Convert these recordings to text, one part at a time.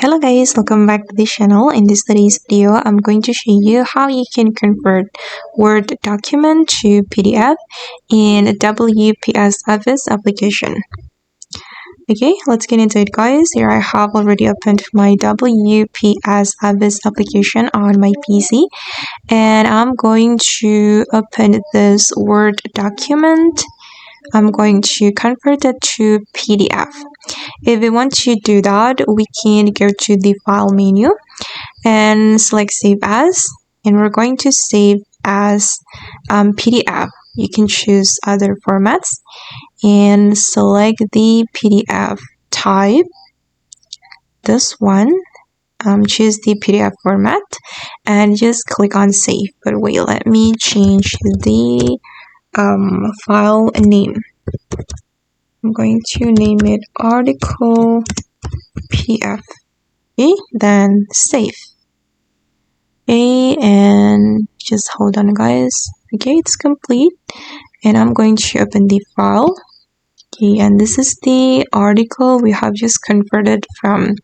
Hello guys, welcome back to this channel. In today's video, I'm going to show you how you can convert Word document to PDF in WPS Office application. Okay, let's get into it guys. Here I have already opened my WPS Office application on my PC and I'm going to open this Word document. I'm going to convert it to PDF. If we want to do that, we can go to the file menu and select save as, and we're going to save as PDF. You can choose other formats and select the PDF type, this one. Choose the PDF format and just click on save. But wait, let me change the file name. I'm going to name it article PDF. Okay, then save. Okay, and just hold on guys. Okay, it's complete and I'm going to open the file. Okay, and this is the article we have just converted from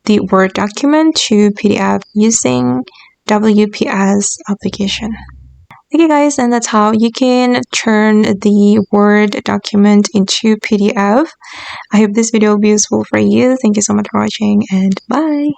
the Word document to PDF using WPS application. Okay guys, and that's how you can turn the Word document into PDF. I hope this video will be useful for you. Thank you so much for watching and bye.